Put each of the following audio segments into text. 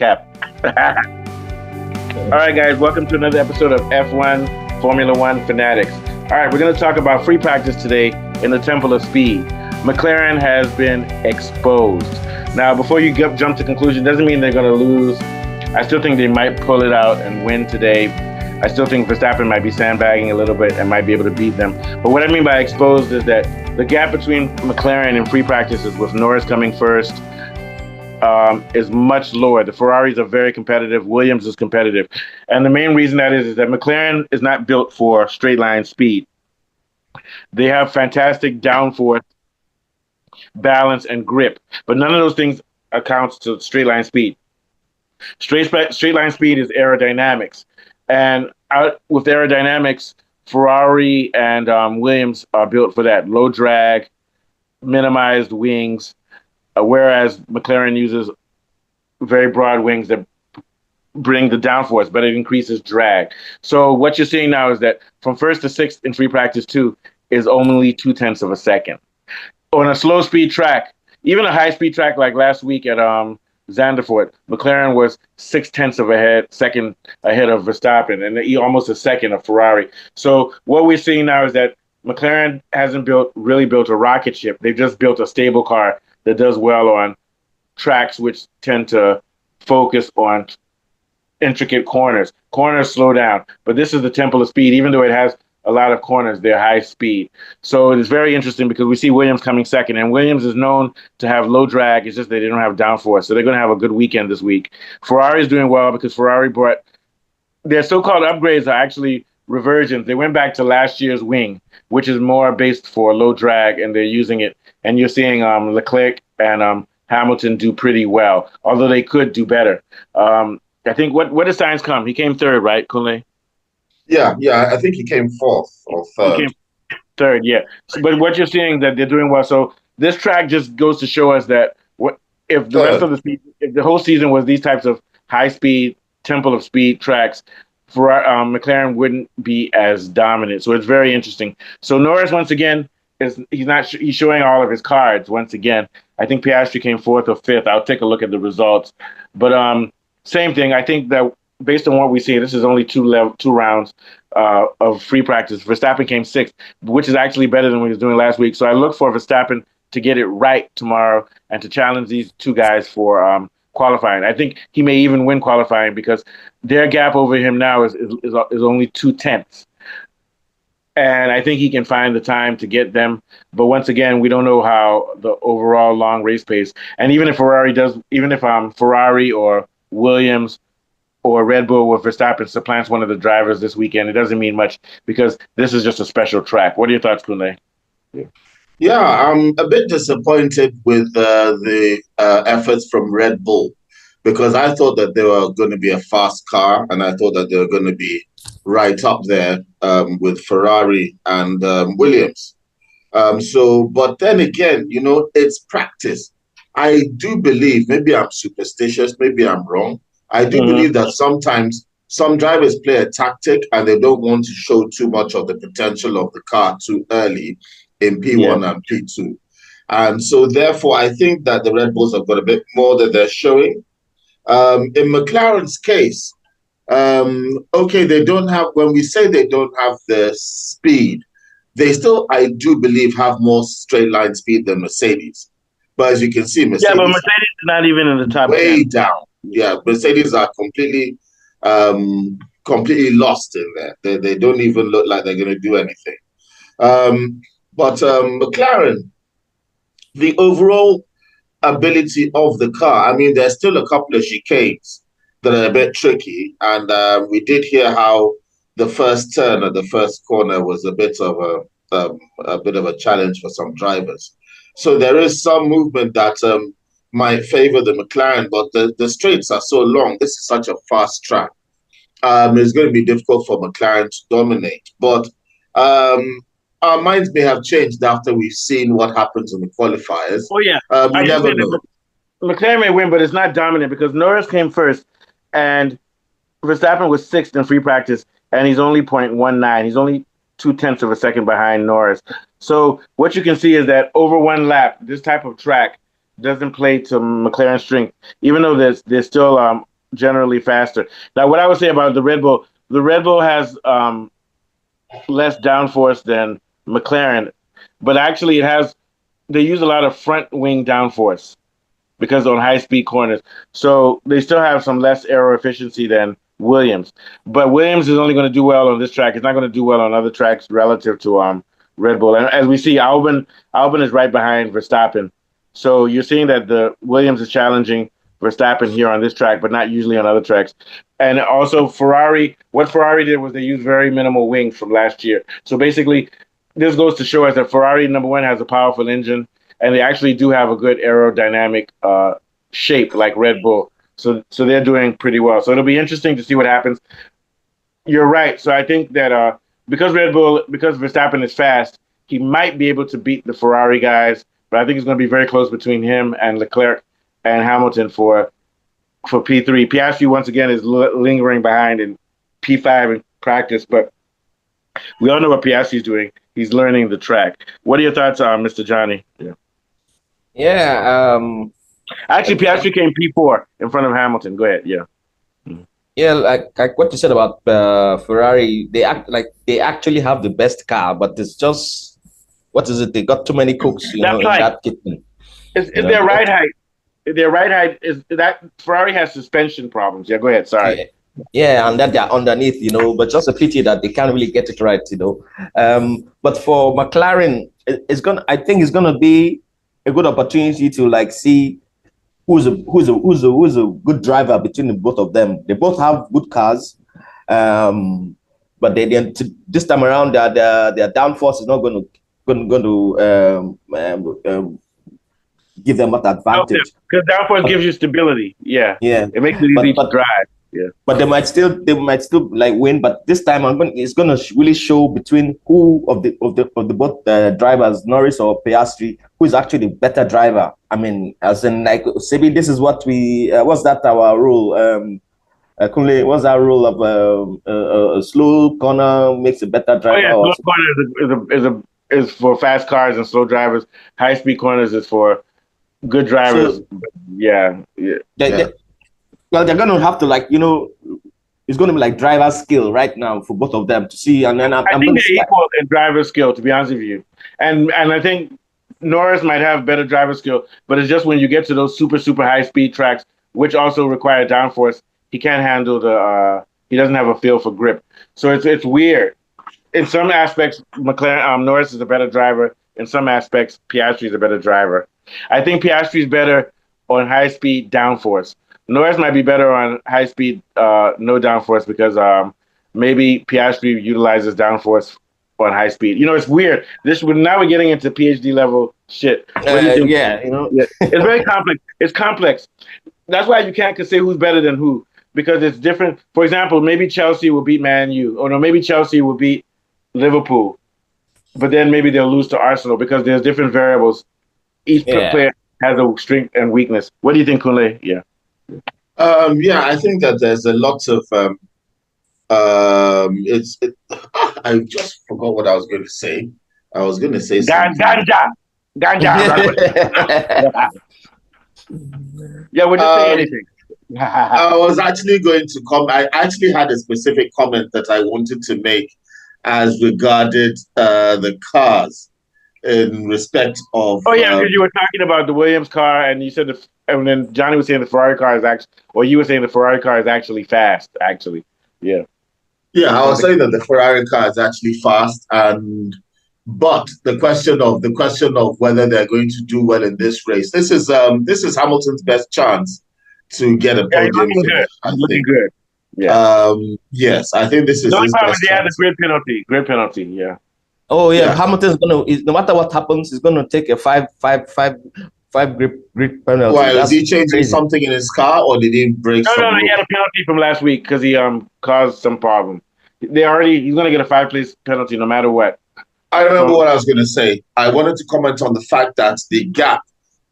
cap. All right, guys, welcome to another episode of F1 Formula One Fanatics. All right, we're going to talk about free practice today in the Temple of Speed. McLaren has been exposed. Now, before you jump to conclusion, doesn't mean they're going to lose. I still think they might pull it out and win today. I still think Verstappen might be sandbagging a little bit and might be able to beat them. But what I mean by exposed is that the gap between McLaren and free practices with Norris coming first is much lower. The Ferraris are very competitive. Williams is competitive. And the main reason that is that McLaren is not built for straight line speed. They have fantastic downforce, balance, and grip. But none of those things accounts to straight line speed. Straight line speed is aerodynamics. And with aerodynamics, Ferrari and Williams are built for that. Low drag, minimized wings, whereas McLaren uses very broad wings that bring the downforce, but it increases drag. So what you're seeing now is that from first to sixth in free practice 2 is only 0.2 of a second. On a slow speed track, even a high speed track like last week at Zandvoort, McLaren was 0.6 of a second ahead of Verstappen, and almost a second of Ferrari. So what we're seeing now is that McLaren hasn't really built a rocket ship. They've just built a stable car that does well on tracks which tend to focus on intricate corners. Corners slow down, but this is the Temple of Speed. Even though it has a lot of corners, they're high speed. So it is very interesting because we see Williams coming second, and Williams is known to have low drag. It's just that they don't have downforce, so they're going to have a good weekend this week. Ferrari is doing well because Ferrari brought their so-called upgrades are actually reversions. They went back to last year's wing, which is more based for low drag, and they're using it. And you're seeing Leclerc and Hamilton do pretty well, although they could do better. I think what did Sainz come? He came third, right, Kunle? Yeah. I think he came fourth or third. He came third, yeah. But what you're seeing is that they're doing well. So this track just goes to show us that if the rest of the season, if the whole season was these types of high-speed, Temple of Speed tracks, McLaren wouldn't be as dominant. So it's very interesting. So Norris, once again, he's showing all of his cards once again. I think Piastri came fourth or fifth. I'll take a look at the results. But same thing. I think that based on what we see, this is only two rounds of free practice. Verstappen came sixth, which is actually better than what he was doing last week. So I look for Verstappen to get it right tomorrow and to challenge these two guys for qualifying. I think he may even win qualifying because their gap over him now is only 0.2. And I think he can find the time to get them. But once again, we don't know how the overall long race pace. And even if Ferrari or Williams or Red Bull with Verstappen supplants one of the drivers this weekend, it doesn't mean much because this is just a special track. What are your thoughts, Kunle? Yeah, I'm a bit disappointed with the efforts from Red Bull because I thought that they were going to be a fast car and I thought that they were going to be right up there with Ferrari and Williams. But then again, it's practice. I do believe, maybe I'm superstitious, maybe I'm wrong. I do believe that sometimes some drivers play a tactic and they don't want to show too much of the potential of the car too early in P1 and P2. And so therefore, I think that the Red Bulls have got a bit more that they're showing. In McLaren's case, they don't have, when we say they don't have the speed, they still, I do believe, have more straight line speed than Mercedes. But as you can see, Mercedes... Yeah, but Mercedes is not even in the top 10. Way down. Yeah, Mercedes are completely lost in there. They don't even look like they're going to do anything. But McLaren, the overall ability of the car, I mean, there's still a couple of chicanes that are a bit tricky. And we did hear how the first turn at the first corner was a bit of a challenge for some drivers. So there is some movement that might favor the McLaren, but the straights are so long. This is such a fast track. It's going to be difficult for McLaren to dominate. But our minds may have changed after we've seen what happens in the qualifiers. Oh, yeah. We never know. McLaren may win, but it's not dominant because Norris came first and Verstappen was sixth in free practice, and he's only 0.19. He's only 0.2 of a second behind Norris. So what you can see is that over one lap, this type of track doesn't play to McLaren's strength, even though there's still generally faster. Now, what I would say about the Red Bull has less downforce than McLaren, but actually it has they use a lot of front wing downforce because on high speed corners. So they still have some less aero efficiency than Williams. But Williams is only going to do well on this track. It's not going to do well on other tracks relative to Red Bull. And as we see, Albon is right behind Verstappen. So you're seeing that the Williams is challenging Verstappen here on this track, but not usually on other tracks. And also Ferrari, what Ferrari did was they used very minimal wings from last year. So basically, this goes to show us that Ferrari, number one, has a powerful engine, and they actually do have a good aerodynamic shape like Red Bull. So they're doing pretty well. So it'll be interesting to see what happens. You're right. So I think that because Verstappen is fast, he might be able to beat the Ferrari guys, but I think it's going to be very close between him and Leclerc and Hamilton for P3. Piastri, once again, is lingering behind in P5 in practice, but we all know what Piastri's doing. He's learning the track. What are your thoughts on Mr. Johnny? Yeah. Actually, Piastri came P4 in front of Hamilton. Go ahead. Yeah. Yeah, like what you said about Ferrari, they actually have the best car, but it's just what is it? They got too many cooks, in that kitchen. Is their ride height? Their ride height is that Ferrari has suspension problems. Yeah, go ahead. Sorry. Yeah, and that they're underneath, but just a pity that they can't really get it right, But for McLaren, I think it's gonna be a good opportunity to see who's a good driver between the both of them. They both have good cars, but this time around their downforce is not going to give them that advantage. Because downforce gives you stability. Yeah, it makes it easy to drive. Yeah, but they might still win. But this time it's gonna really show between who of the both drivers, Norris or Piastri, who is actually the better driver. I mean, as in maybe this is what what's that our rule? Kunle, what's that rule of a slow corner makes a better driver? Oh yeah, slow corner is for fast cars and slow drivers. High speed corners is for good drivers. So, well, they're going to have to it's going to be driver skill right now for both of them to see. And then I think they're equal in driver skill, to be honest with you. And I think Norris might have better driver skill, but it's just when you get to those super, super high speed tracks, which also require downforce, he can't handle he doesn't have a feel for grip. So it's weird. In some aspects, Norris is a better driver. In some aspects, Piastri is a better driver. I think Piastri is better on high speed downforce. Norris might be better on high speed, no downforce, because maybe Piastri utilizes downforce on high speed. It's weird. Now we're getting into PhD level shit. It's very complex. It's complex. That's why you can't say who's better than who, because it's different. For example, maybe Chelsea will beat Man U, or no, maybe Chelsea will beat Liverpool, but then maybe they'll lose to Arsenal because there's different variables. Each player has a strength and weakness. What do you think, Kunle? Yeah. I think that there's a lot of I just forgot what I was going to say. I was going to say something. Ganja. Yeah, we're just saying anything. I was actually going to I actually had a specific comment that I wanted to make as regarded the cars in respect of. Oh yeah, because you were talking about the Williams car, and you said and then Johnny was saying the Ferrari car is actually, or you were saying the Ferrari car is actually fast. Actually, yeah. Yeah, I was saying that the Ferrari car is actually fast, but the question of whether they're going to do well in this race. This is Hamilton's best chance to get a podium finish. Looking good. Yeah. Yes, I think this is. The only his problem best is they had chance. a grid penalty. Yeah. Oh yeah, Hamilton's no matter what happens, he's gonna take a five grid penalty. Why is he changing something in his car, or did he break? No, he had a penalty from last week because he caused some problem. He's gonna get a 5-place penalty no matter what. I remember what I was gonna say. I wanted to comment on the fact that the gap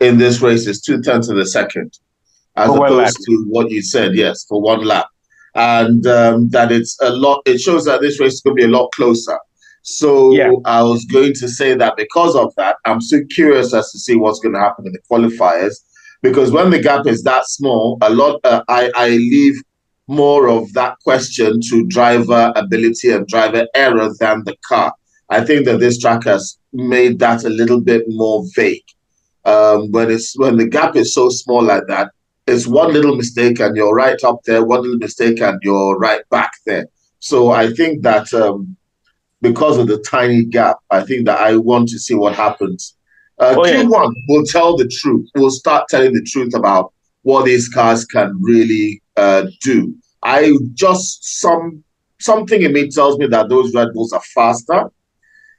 in this race is 2/10 of a second, as opposed to what you said. Yes, for one lap, and that it's a lot. It shows that this race is going to be a lot closer. So I was going to say that because of that, I'm so curious as to see what's going to happen in the qualifiers, because when the gap is that small, I leave more of that question to driver ability and driver error than the car. I think that this track has made that a little bit more vague. When the gap is so small like that, it's one little mistake and you're right up there, one little mistake and you're right back there. So I think that because of the tiny gap, I think that I want to see what happens. Q1 will tell the truth. We'll start telling the truth about what these cars can really do. Something in me tells me that those Red Bulls are faster.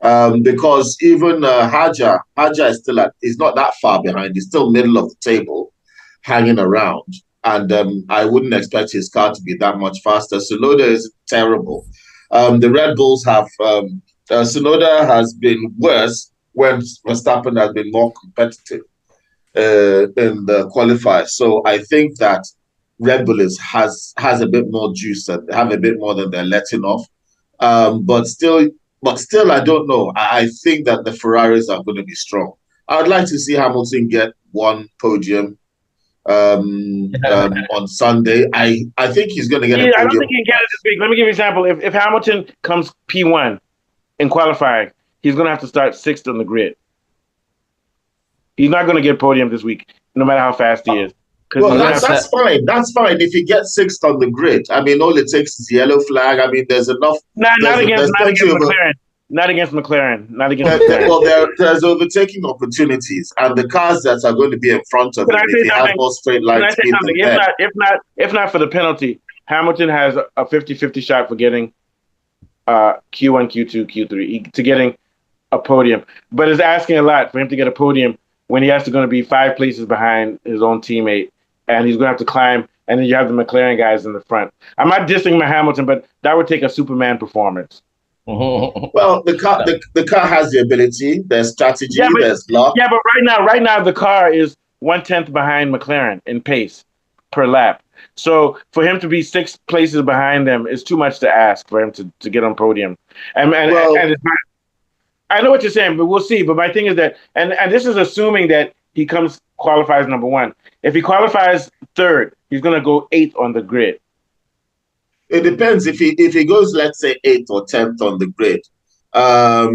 Because even Haja is still he's not that far behind. He's still middle of the table, hanging around. And I wouldn't expect his car to be that much faster. Tsunoda is terrible. The Red Bulls have Tsunoda has been worse when Verstappen has been more competitive in the qualifiers. So I think that Red Bull has a bit more juice and have a bit more than they're letting off. But still, I don't know. I think that the Ferraris are going to be strong. I'd like to see Hamilton get one podium on Sunday. I think he's going to get a podium. I don't think he can get it this week. Let me give you an example. If Hamilton comes P1 in qualifying, he's going to have to start 6th on the grid. He's not going to get podium this week, no matter how fast he is. Well, that's fine. That's fine if he gets 6th on the grid. I mean, all it takes is yellow flag. I mean, there's enough. Not against McLaren. Not against McLaren. Well, there's overtaking opportunities, and the cars that are going to be in front of him, if he has more straight line speed than if not for the penalty, Hamilton has a 50-50 shot for getting Q1, Q2, Q3 to getting a podium. But it's asking a lot for him to get a podium when he has to going to be 5 places behind his own teammate, and he's going to have to climb. And then you have the McLaren guys in the front. I'm not dissing my Hamilton, but that would take a Superman performance. Well, the car has the ability. There's strategy. There's luck. Yeah, but right now, the car is 1/10 behind McLaren in pace per lap. So for him to be 6 places behind them is too much to ask for him to get on podium. And it's not, I know what you're saying, but we'll see. But my thing is that, and this is assuming that he qualifies number 1. If he qualifies 3rd, he's going to go 8th on the grid. It depends if he goes, let's say 8th or 10th on the grid. I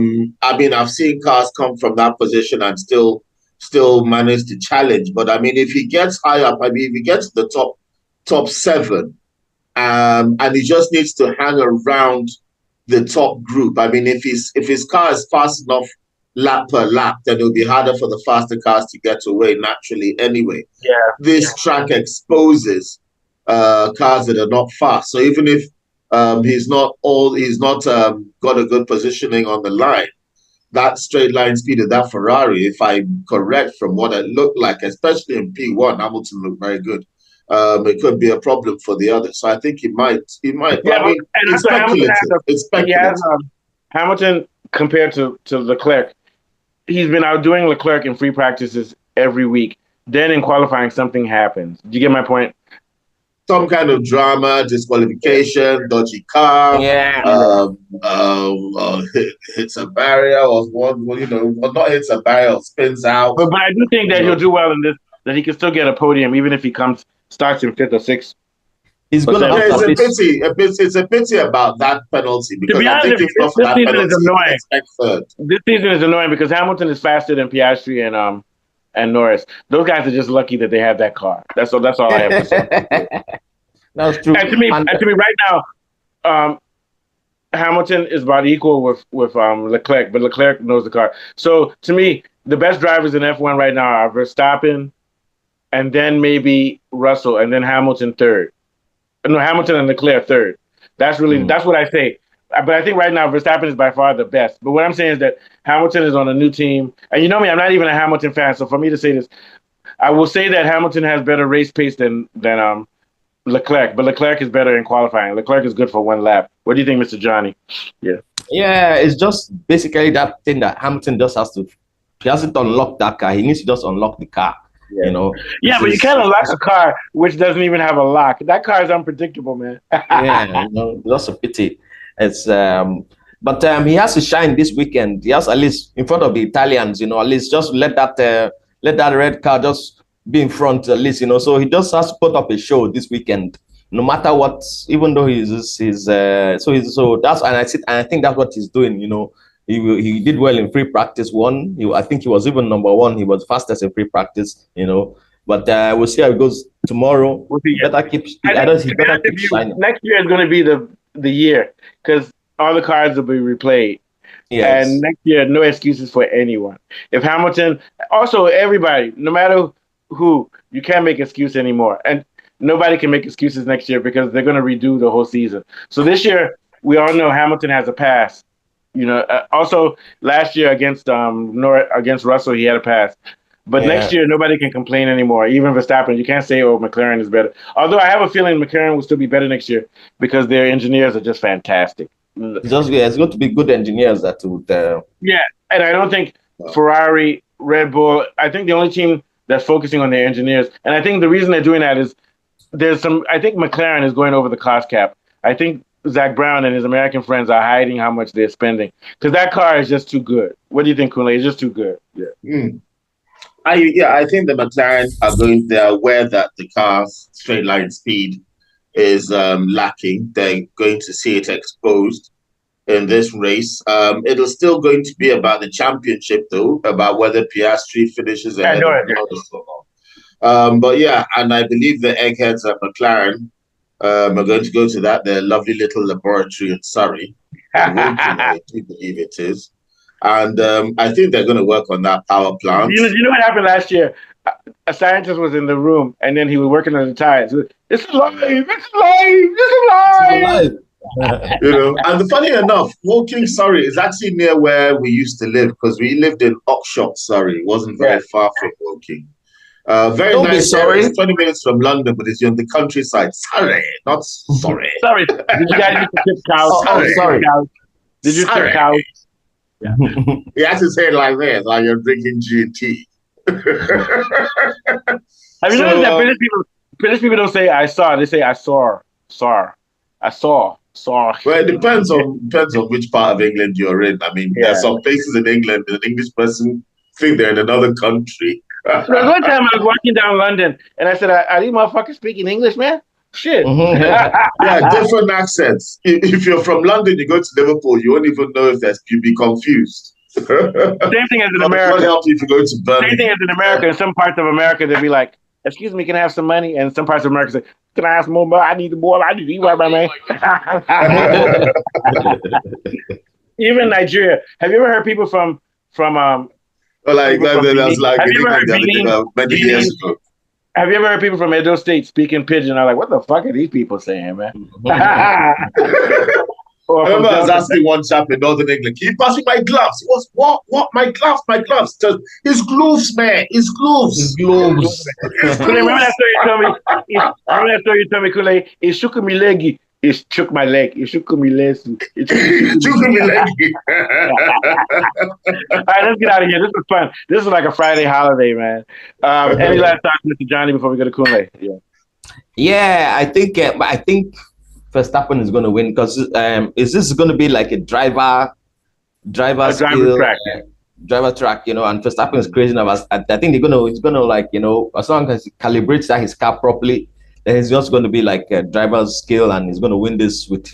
mean, I've seen cars come from that position and still manage to challenge. But I mean, if he gets high up, I mean, if he gets to the top 7, and he just needs to hang around the top group. I mean, if his car is fast enough lap per lap, then it'll be harder for the faster cars to get away naturally anyway. Yeah. This track exposes cars that are not fast. So even if he's not got a good positioning on the line, that straight line speed of that Ferrari, if I'm correct from what it looked like, especially in P1, Hamilton looked very good. It could be a problem for the others. So I think he might. Yeah, I mean, it's speculative. Hamilton compared to Leclerc, he's been outdoing Leclerc in free practices every week. Then in qualifying, something happens. Do you get my point? Some kind of drama, disqualification, dodgy car, hits a barrier, or not hits a barrier, or spins out. But I do think that he'll do well in this. That he can still get a podium, even if he starts in 5th or 6th. He's going to. It's a pity about that penalty, because I think if not for that penalty, this season is annoying because Hamilton is faster than Piastri and Norris. Those guys are just lucky that they have that car. That's all I have to say. That's true. And to me, right now, Hamilton is about equal with Leclerc, but Leclerc knows the car. So to me, the best drivers in F1 right now are Verstappen, and then maybe Russell, and then Hamilton 3rd. No, Hamilton and Leclerc 3rd. That's what I say. But I think right now Verstappen is by far the best. But what I'm saying is that Hamilton is on a new team. And you know me, I'm not even a Hamilton fan. So for me to say this, I will say that Hamilton has better race pace than Leclerc. But Leclerc is better in qualifying. Leclerc is good for 1 lap. What do you think, Mr. Johnny? Yeah. Yeah, it's just basically that thing that Hamilton just has to. He hasn't unlocked that car. He needs to just unlock the car. Yeah. Yeah, but you can't unlock a car which doesn't even have a lock. That car is unpredictable, man. Yeah, that's a pity. It's but he has to shine this weekend. He has at least in front of the Italians, at least just let that red car just be in front at least, So he just has to put up a show this weekend, no matter what. Even though I think that's what he's doing. He did well in free practice one. I think he was even number one. He was fastest in free practice. But we'll see how it goes tomorrow. We'll see. Better keep. He better keep shining. Next year is going to be the year because all the cars will be replayed. Yes. And next year, no excuses for anyone. If Hamilton, also everybody, no matter who, you can't make excuse anymore. And nobody can make excuses next year because they're going to redo the whole season. So this year, we all know Hamilton has a pass. Also last year against Norris, against Russell, he had a pass. But next year, nobody can complain anymore. Even Verstappen, you can't say, "Oh, McLaren is better." Although I have a feeling McLaren will still be better next year because their engineers are just fantastic. It's going to be good engineers that would. Yeah, and I don't think Ferrari, Red Bull. I think the only team that's focusing on their engineers, and I think the reason they're doing that is I think McLaren is going over the cost cap. I think Zach Brown and his American friends are hiding how much they're spending because that car is just too good. What do you think, Kunle? It's just too good. Yeah. I think the McLaren they're aware that the car's straight line speed is lacking. They're going to see it exposed in this race. It'll still going to be about the championship, though, about whether Piastri finishes ahead of Norris or not. But yeah, and I believe the eggheads at McLaren are going to go to their lovely little laboratory in Surrey. I do believe it is. And I think they're going to work on that power plant. You know what happened last year? A scientist was in the room, and then he was working on the tires. It's alive! It's alive! It's alive! And funny enough, Woking, Surrey, is actually near where we used to live because we lived in Oxshott, Surrey. It wasn't very far from Woking. Very Don't nice. Sorry. It's 20 minutes from London, but it's on the countryside. Surrey, not sorry. Sorry. Did you guys used to tip cows? Sorry. Did you tip cows? Yeah. You have to say it like this, like you're drinking G&T. Have you noticed that British people don't say "I saw"? They say "I saw." I saw. Well, it depends on which part of England you're in. I mean, there are some places in England an English person think they're in another country. One time I was walking down London and I said, "Are these motherfuckers speaking English, man?" Shit. Yeah, different accents. If you're from London, you go to Liverpool, you won't even know if you'd be confused. Same thing as in America. Help you if you go to Birmingham. Same thing as in America. In some parts of America, they'll be like, "Excuse me, can I have some money?" And some parts of America say, "Can I have some more money? I need the boy. I need to eat right, my man." Even Nigeria. Have you ever heard people from like that's like have you ever heard people from Edo State speaking pidgin? I'm like, what the fuck are these people saying, man? I remember I was asking one chap in Northern England, "Can you pass me my gloves?" He was, what? My gloves? His gloves, man. His gloves. Remember that story you told me? Remember that story you told me, Kule? It shook me leggy. It shook my leg. It shook me leg. It shook me leg. All right, let's get out of here. This was fun. This is like a Friday holiday, man. Any last thoughts, Mr. Johnny, before we go to Kunle? Yeah, I think Verstappen is going to win because is this going to be like a driver track? Driver track, and Verstappen is crazy enough. I think he's gonna like, as long as he calibrates his car properly, then he's just going to be like a driver's skill, and he's going to win this with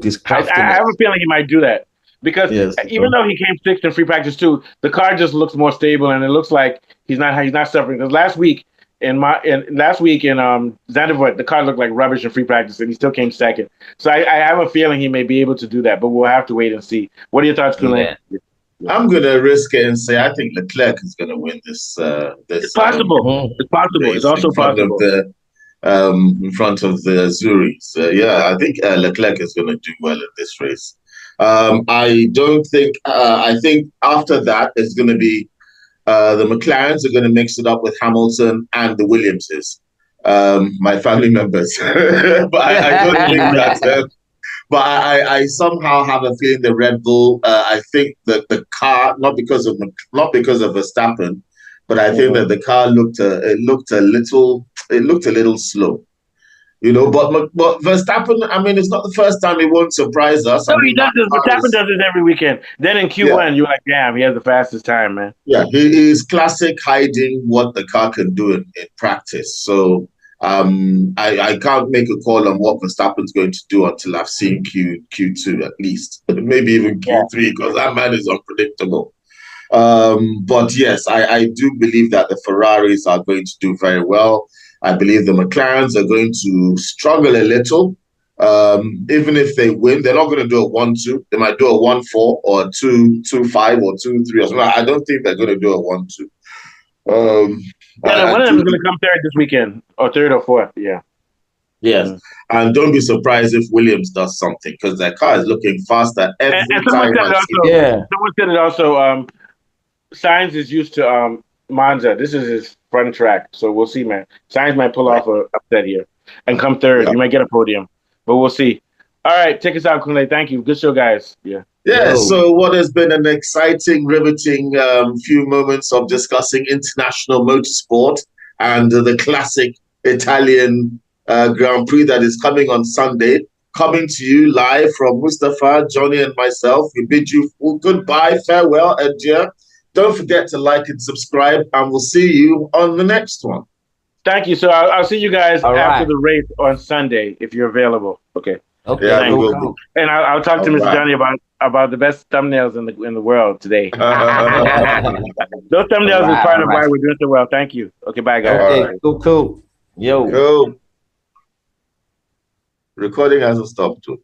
his craft. I have a feeling he might do that because even though he came sixth in free practice too, the car just looks more stable, and it looks like he's not suffering. Because last week in Zandvoort, the car looked like rubbish in free practice, and he still came second. So I have a feeling he may be able to do that, but we'll have to wait and see. What are your thoughts, Kunle? I'm going to risk it and say I think Leclerc is going to win this. It's possible. It's possible. It's also possible. In front of the Zuris. I think Leclerc is going to do well in this race. I think after that, it's going to be the McLarens are going to mix it up with Hamilton and the Williamses, my family members. But I don't think that. But I somehow have a feeling the Red Bull. I think that the car, not because of Verstappen, but I think that the car looked a little slow. But Verstappen, I mean, it's not the first time he won't surprise us. No, I he mean, does that this. car Verstappen is, does this every weekend. Then in yeah, Q1, you're like, damn, he has the fastest time, man. yeah, he is classic hiding what the car can do in practice. So I can't make a call on what Verstappen's going to do until I've seen Q2 at least, maybe even Yeah. Q3, because that man is unpredictable. But yes, I do believe that the Ferraris are going to do very well. I believe the McLarens are going to struggle a little. Even if they win, they're not going to do a 1-2. They might do a 1-4 or a 2-5 or 2-3 or something. I don't think they're going to do a 1-2. Yeah, I one of them do. is going to come third this weekend, or third or fourth. Yeah. Yes. And don't be surprised if Williams does something, because their car is looking faster And every someone time said I it see also. it. Yeah. Someone said it also. Sainz is used to Monza. This is his front track, so we'll see, man. Sainz might pull off a upset here and come third. Yeah. He might get a podium, but we'll see. All right, take us out, Kunle. Thank you. Good show, guys. Yeah. Yeah, Yo. so what has been an exciting, riveting few moments of discussing international motorsport and the classic Italian Grand Prix that is coming on Sunday. Coming to you live from Mustafa, Johnny, and myself. We bid you goodbye, farewell, adieu. Don't forget to like and subscribe, and we'll see you on the next one. Thank you. So I'll see you guys All after right. the race on Sunday if you're available. Okay. Okay. Yeah, we Thanks. will be. And I'll talk to All Mr. right. Johnny about the best thumbnails in the world today. Those thumbnails is part All of right. why we're doing so well. Thank you. Okay, bye, guys. Okay. right. Cool. Yo. Cool. Recording hasn't stopped too.